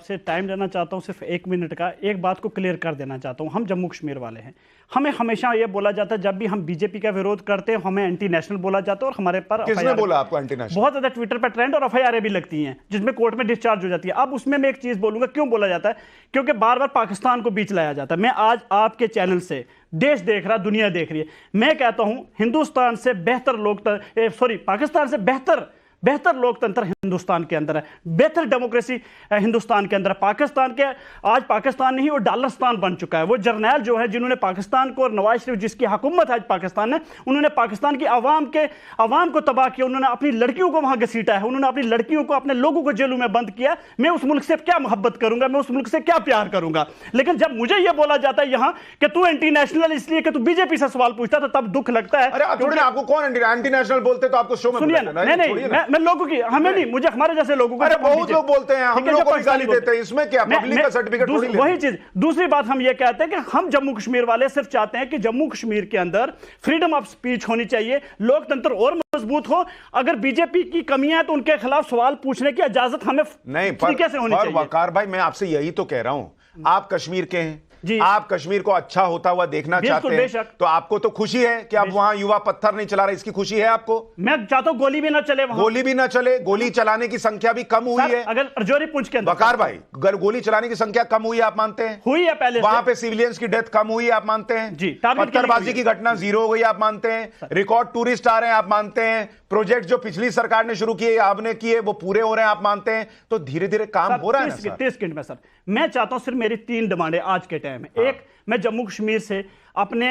आपसे टाइम लेना चाहता हूं, सिर्फ 1 मिनट का। एक बात को क्लियर कर देना चाहता हूं, हम जम्मू कश्मीर वाले हैं। हमें हमेशा ये बोला जाता है, जब भी हम बीजेपी का विरोध करते हैं हमें एंटी नेशनल बोला जाता है, और हमारे पर किसने बोला आपको एंटी नेशनल? बहुत ज्यादा ट्विटर पर ट्रेंड और एफआईआर भी लगती हैं जिसमें कोर्ट में डिस्चार्ज हो जाती है। अब उसमें मैं एक चीज बोलूंगा, क्यों बोला जाता है, क्योंकि बार बार पाकिस्तान को बीच लाया जाता है। मैं आज आपके चैनल से, देश देख रहा, दुनिया देख रही है, मैं कहता हूं हिंदुस्तान से बेहतर लोकतंत्र, सॉरी पाकिस्तान से बेहतर लोकतंत्र हिंदुस्तान के अंदर है, बेहतर डेमोक्रेसी हिंदुस्तान के अंदर है। पाकिस्तान के आज पाकिस्तान नहीं, वो डॉलरस्तान बन चुका है। वो जर्नैल जो है जिन्होंने पाकिस्तान को, और नवाज शरीफ जिसकी हुकूमत है आज पाकिस्तान ने, उन्होंने पाकिस्तान की आवाम को तबाह किया। उन्होंने अपनी लड़कियों को वहां घसीटा है, उन्होंने अपनी लड़कियों को, अपने लोगों को जेलों में बंद किया। मैं उस मुल्क से क्या मोहब्बत करूंगा, मैं उस मुल्क से क्या प्यार करूंगा? लेकिन जब मुझे यह बोला जाता है यहां कि तू एंटी नेशनल इसलिए कि तू बीजेपी से सवाल पूछता, तो तब दुख लगता है। अरे आपको कौन एंटी नेशनल बोलते तो आपको शो में सुनिए, नहीं, मैं लोगों की, हमें नहीं, मुझे हमारे जैसे लोगों को, अरे बहुत लोग बोलते हैं, हम लोगों को भी गाली देते हैं, इसमें क्या पब्लिक का सर्टिफिकेट थोड़ी लेते हैं। वही चीज। दूसरी बात हम ये कहते हैं कि हम जम्मू कश्मीर वाले सिर्फ चाहते हैं कि जम्मू कश्मीर के अंदर फ्रीडम ऑफ स्पीच होनी चाहिए, लोकतंत्र और मजबूत हो। अगर बीजेपी की कमियां हैं तो उनके खिलाफ सवाल पूछने की इजाजत हमें नहीं तरीके से होनी चाहिए। वकार भाई, मैं आपसे यही तो कह रहा हूं, आप कश्मीर के हैं, आप कश्मीर को अच्छा होता हुआ देखना चाहते हैं, तो आपको तो खुशी है कि अब वहां युवा पत्थर नहीं चला रहे, इसकी खुशी है आपको? मैं चाहता हूं गोली भी ना चले वहां। गोली भी ना चले, गोली चलाने की संख्या भी कम हुई है। अगर रजौरी पुंछ के अंदर, वकार भाई, अगर गोली चलाने की संख्या कम हुई है, आप मानते हैं? हुई है पहले, वहां पे सिविलियंस की डेथ कम हुई है, आप मानते हैं? जी। पत्थरबाजी की घटना 0 हो गई, आप मानते हैं? रिकॉर्ड टूरिस्ट आ रहे हैं, आप मानते हैं? प्रोजेक्ट जो पिछली सरकार ने शुरू किए, आपने किए, वो पूरे हो रहे हैं, आप मानते हैं? तो धीरे धीरे काम हो रहा है ना सर? 30 सेकंड में सर, मैं चाहता हूं सिर्फ मेरी 3 डिमांडें आज के टाइम में। एक, मैं जम्मू कश्मीर से अपने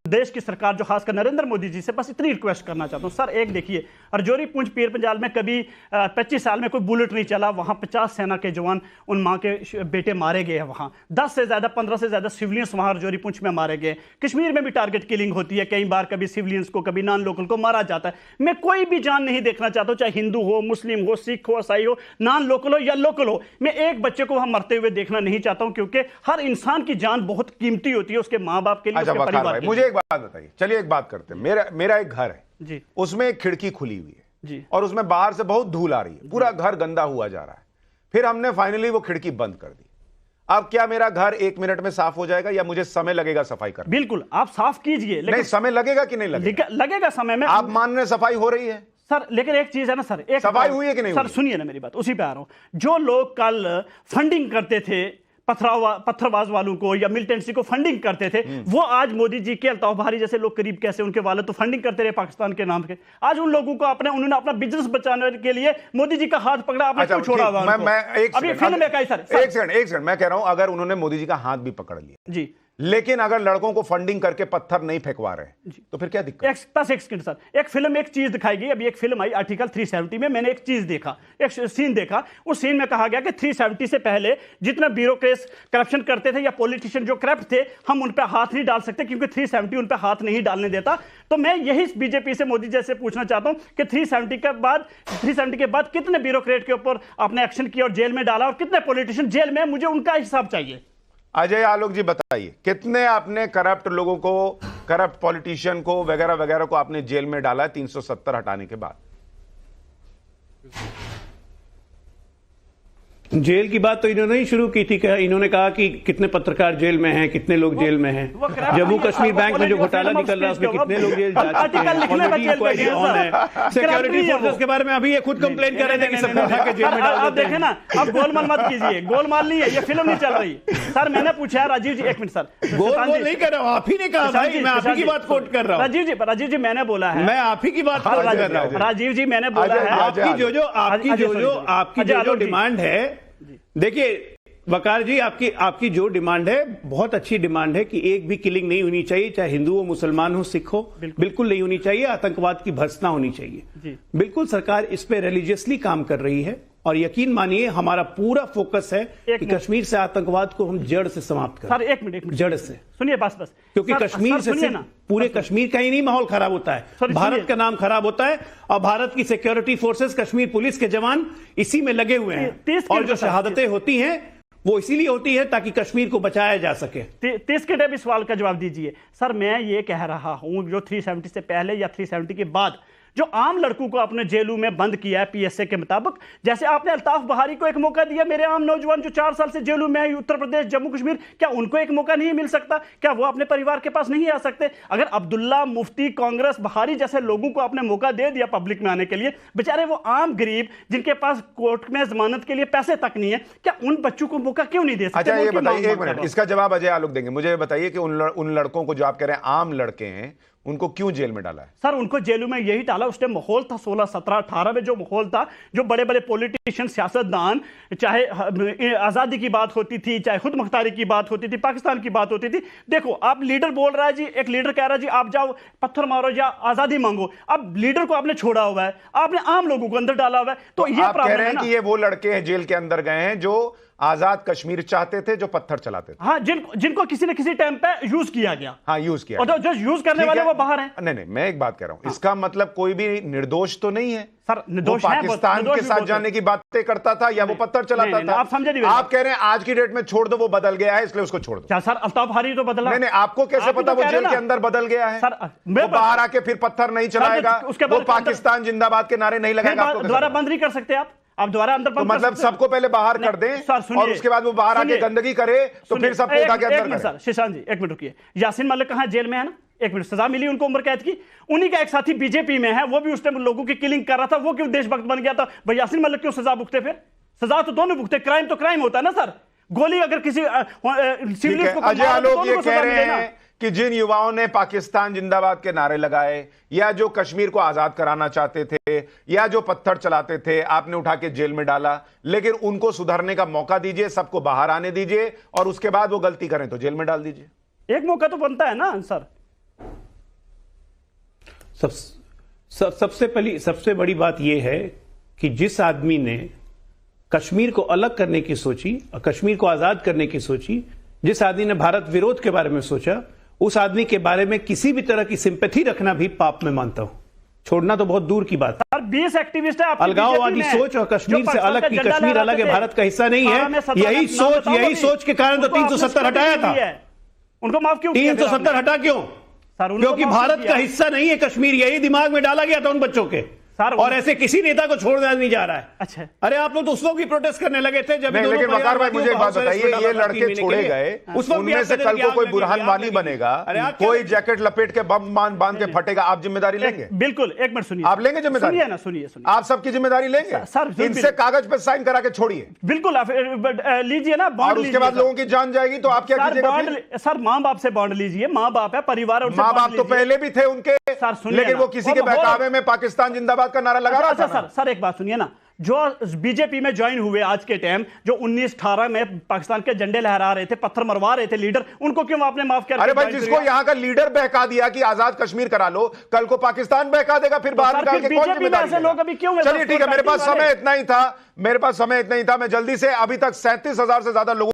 देश की सरकार जो खासकर नरेंद्र मोदी जी से बस इतनी रिक्वेस्ट करना चाहता हूं। सर एक देखिए, रजौरी पुंछ पीर पंजाल में कभी 25 साल में कोई बुलेट नहीं चला, वहां 50 सेना के जवान, उन मां के बेटे मारे गए हैं। वहां 10 से ज्यादा, 15 से ज्यादा सिविलियंस वहां रजौरी पुंछ में मारे गए। कश्मीर में भी टारगेट किलिंग होती है कई बार, कभी सिविलियंस को, कभी नॉन लोकल को मारा जाता है। मैं कोई भी जान नहीं देखना चाहता हूं, चाहे हिंदू हो, मुस्लिम हो, सिख हो, ईसाई हो, नॉन लोकल हो या लोकल हो। मैं एक बच्चे को वहां मरते हुए देखना नहीं चाहता हूं, क्योंकि हर इंसान की जान बहुत कीमती होती है, उसके माँ बाप के लिए, परिवार के लिए। मुझे एक बात बताइए, चलिए एक बात करते हैं। मेरा एक घर है जी, उसमें एक खिड़की खुली हुई है जी, और उसमें बाहर से बहुत धूल आ रही है, पूरा घर गंदा हुआ जा रहा है। फिर हमने फाइनली वो खिड़की बंद कर दी। अब क्या मेरा घर 1 मिनट में साफ हो जाएगा या मुझे समय लगेगा सफाई करने? बिल्कुल, आप साफ कीजिए, नहीं, समय लगेगा कि नहीं लगेगा? लगेगा समय में। आप मान रहे सफाई हो रही है सर, लेकिन एक चीज है ना सर, एक सफाई हुई है कि नहीं? सर सुनिए ना मेरी बात, उसी पे आ रहा हूं। जो लोग कल फंडिंग करते थे पत्थरबाज वालों को या मिलिटेंसी को फंडिंग करते थे, वो आज मोदी जी के, अल्ताफ भारी जैसे लोग करीब कैसे, उनके वाले तो फंडिंग करते रहे पाकिस्तान के नाम पे। आज उन लोगों को उन्होंने अपना बिजनेस बचाने के लिए मोदी जी का हाथ पकड़ा, आपने क्यों छोड़ा हुआ उनको? अभी फिल्म है सर, एक सेकंड, मैं कह रहा हूं अगर उन्होंने मोदी जी का हाथ भी पकड़ लिया जी, लेकिन अगर लड़कों को फंडिंग करके पत्थर नहीं फेंकवा रहे तो फिर क्या दिक्कत? एक सेकंड सर, एक फिल्म एक चीज दिखाई गई, अभी एक फिल्म आई आर्टिकल 370 में, मैंने एक चीज देखा, एक सीन देखा। उस सीन में कहा गया कि 370 से पहले जितने ब्यूरोक्रेट्स करप्शन करते थे या पॉलिटिशियन जो करप्ट थे, हम उन पर हाथ नहीं डाल सकते क्योंकि 370 उन पर हाथ नहीं डालने देता। तो मैं यही बीजेपी से, मोदी जैसे पूछना चाहता हूं कि 370 के बाद कितने ब्यूरोक्रेट के ऊपर आपने एक्शन किया और जेल में डाला, और कितने पॉलिटिशियन जेल में, मुझे उनका हिसाब चाहिए। अजय आलोक जी बताइए, कितने आपने करप्ट लोगों को, करप्ट पॉलिटिशियन को वगैरह वगैरह को आपने जेल में डाला है 370 हटाने के बाद? जेल की बात तो इन्होंने ही शुरू की थी। इन्होंने कहा कि कितने पत्रकार जेल में हैं, कितने लोग जेल में हैं। जम्मू कश्मीर बैंक में जो घोटाला निकल रहा है उसमें कितने लोग जेल जा चुके हैं, सिक्योरिटी फोर्सेस के बारे में अभी ये खुद कंप्लेन कर रहे थे कि सबको उठा के जेल में डाल देते हैं। आप देखें ना, अब गोलमाल मत कीजिए, गोलमाल नहीं है, ये फिल्म नहीं चल रही। सर मैंने पूछा, राजीव जी, 1 मिनट सर, गोलमाल नहीं कर रहा हूं, आप ही ने कहा भाई, मैं आप ही की बात कोट कर रहा हूं। राजीव जी मैंने बोला है, मैं आप ही की बात कोट कर रहा हूं। राजीव जी मैंने बोला है, आपकी जो डिमांड है, देखिए वकार जी, आपकी जो डिमांड है बहुत अच्छी डिमांड है कि एक भी किलिंग नहीं होनी चाहिए, चाहे हिंदू हो, मुसलमान हो, सिख हो, बिल्कुल नहीं होनी चाहिए। आतंकवाद की भर्त्सना होनी चाहिए। बिल्कुल सरकार इस पे रिलीजियसली काम कर रही है और यकीन मानिए हमारा पूरा फोकस है कि कश्मीर से आतंकवाद को हम जड़ से समाप्त करें। सर एक मिनट जड़ से सुनिए, बस क्योंकि कश्मीर से पूरे कश्मीर का ही नहीं माहौल खराब होता है, भारत का नाम खराब होता है। और भारत की सिक्योरिटी फोर्सेस, कश्मीर पुलिस के जवान इसी में लगे हुए हैं, और जो शहादतें होती हैं वो इसीलिए होती है ताकि कश्मीर को बचाया जा सके। 30 के भी सवाल का जवाब दीजिए। सर मैं ये कह रहा हूं, जो 370 से पहले या 370 के बाद जो आम लड़कों को आपने जेलों में बंद किया है पीएसए के मुताबिक, जैसे आपने अल्ताफ बहारी को एक मौका दिया, मेरे आम नौजवान जो 4 साल से जेलों में है उत्तर प्रदेश जम्मू कश्मीर, क्या उनको एक मौका नहीं मिल सकता? क्या वो अपने परिवार के पास नहीं आ सकते? अगर अब्दुल्ला, मुफ्ती, कांग्रेस, बहारी जैसे लोगों को आपने मौका दे दिया पब्लिक में आने के लिए, बेचारे वो आम गरीब जिनके पास कोर्ट में जमानत के लिए पैसे तक नहीं है, क्या उन बच्चों को मौका क्यों नहीं दे सकते? अच्छा ये बताइए, एक मिनट, इसका जवाब अजय आलोक देंगे। मुझे बताइए कि उन लड़कों को जो आप कह रहे हैं आम लड़के हैं, उनको क्यों जेल में डाला है? सर उनको जेलों में यही डाला, उस टाइम माहौल था 16, 17, 18 में जो माहौल था, जो बड़े बड़े पॉलिटिशियन, सियासतदान, चाहे आजादी की बात होती थी, चाहे खुद मुख्तारी की बात होती थी, पाकिस्तान की बात होती थी। देखो आप लीडर बोल रहा है जी, एक लीडर कह रहा है जी आप जाओ पत्थर मारो या आजादी मांगो, अब लीडर को आपने छोड़ा हुआ है, आपने आम लोगों को अंदर डाला हुआ है, तो ये आप कह रहे हैं कि ये वो लड़के हैं जेल के अंदर गए हैं जो आजाद कश्मीर चाहते थे, जो पत्थर चलाते थे। हाँ, जिनको किसी न किसी टाइम पे यूज किया गया। हाँ, यूज किया, और जो यूज करने वाले वो बाहर हैं। नहीं, मैं एक बात कह रहा हूं, इसका मतलब कोई भी निर्दोष तो नहीं है सर, निर्दोष पाकिस्तान के साथ जाने की बातें करता था या वो पत्थर चलाता था? आप समझे नहीं। आप कह रहे हैं आज की डेट में छोड़ दो, वो बदल गया है इसलिए उसको छोड़ दो। क्या सर अल्ताफ बहारी तो बदला? नहीं, आपको कैसे पता वो जेल के अंदर बदल गया है? सर वो बाहर आके फिर पत्थर नहीं चलाएगा, वो पाकिस्तान जिंदाबाद के नारे नहीं लगाएगा? दोबारा बंद नहीं कर सकते आप दोबारा अंदर तो मतलब सबको पहले बाहर कर दें और उसके बाद वो बाहर आके गंदगी करे तो फिर सब कोटा के अंदर सर शशांक जी एक मिनट रुकिए। यासीन मलिक कहां जेल में है ना, एक मिनट, सजा मिली उनको उम्र कैद की, उन्हीं का एक साथी बीजेपी में है, वो भी उस टाइम लोगों की किलिंग कर रहा था, वो क्यों देशभक्त बन गया था? भाई यासीन मलिक क्यों सजा भुगते? फिर सजा तो दोनों भुगते, क्राइम तो क्राइम होता है ना सर। गोली अगर किसी सिविलियन को, अजय आलोक ये कह रहे हैं कि जिन युवाओं ने पाकिस्तान जिंदाबाद के नारे लगाए या जो कश्मीर को आजाद कराना चाहते थे या जो पत्थर चलाते थे, आपने उठा के जेल में डाला, लेकिन उनको सुधरने का मौका दीजिए, सबको बाहर आने दीजिए और उसके बाद वो गलती करें तो जेल में डाल दीजिए। एक मौका तो बनता है ना सर। सबसे बड़ी बात यह है कि जिस आदमी ने कश्मीर को अलग करने की सोची और कश्मीर को आजाद करने की सोची, जिस आदमी ने भारत विरोध के बारे में सोचा, उस आदमी के बारे में किसी भी तरह की सिंपैथी रखना भी पाप में मानता हूं, छोड़ना तो बहुत दूर की बात है। 20 एक्टिविस्ट है अलगाववादी सोच और कश्मीर से अलग की, कश्मीर अलग है, भारत का हिस्सा नहीं है, यही सोच के कारण तो 370 हटाया था। उनको माफ क्यों? 370 हटा क्यों? क्योंकि भारत का हिस्सा नहीं है कश्मीर, यही दिमाग में डाला गया था उन बच्चों के, और ऐसे किसी नेता को छोड़ना नहीं जा रहा है। अच्छा, अरे आप लोग तो उस वक्त भी प्रोटेस्ट करने लगे थे जब। लेकिन वकार भाई मुझे एक बात बताइए, ये लड़के छोड़े गए, उनमें से कल को कोई बुरहान वानी बनेगा, कोई जैकेट लपेट के बम बांध के फटेगा, आप जिम्मेदारी लेंगे? बिल्कुल, एक मिनट सुनिए, आप लेंगे जिम्मेदारी? सुनिए, आप सबकी जिम्मेदारी लेंगे? इनसे कागज पे साइन करा के छोड़िए। बिल्कुल, आप लीजिए ना बॉन्ड, उसके बाद लोगों की जान जाएगी तो आप क्या कीजिएगा? सर माँ बाप से बॉन्ड लीजिए, माँ बाप है, परिवार, माँ बाप तो पहले भी थे उनके, लेकिन वो किसी के बहकावे में पाकिस्तान जिंदाबाद का नारा लगा रहा था। सर एक बात सुनिए ना, जो बीजेपी में ज्वाइन हुए आज के टाइम, जो 1918 में पाकिस्तान के झंडे लहरा रहे थे, पत्थर मरवा रहे थे लीडर, उनको क्यों आपने माफ कर? अरे भाई, जिसको यहाँ का लीडर बहका दिया कि आजाद कश्मीर करा लो, कल को पाकिस्तान बहका देगा, फिर बाहर निकाल के कौन जिम्मेदारी? लोग अभी क्यों? चलिए ठीक है, मेरे पास समय इतना ही था, मैं जल्दी से, अभी तक 37,000 से ज्यादा लोगों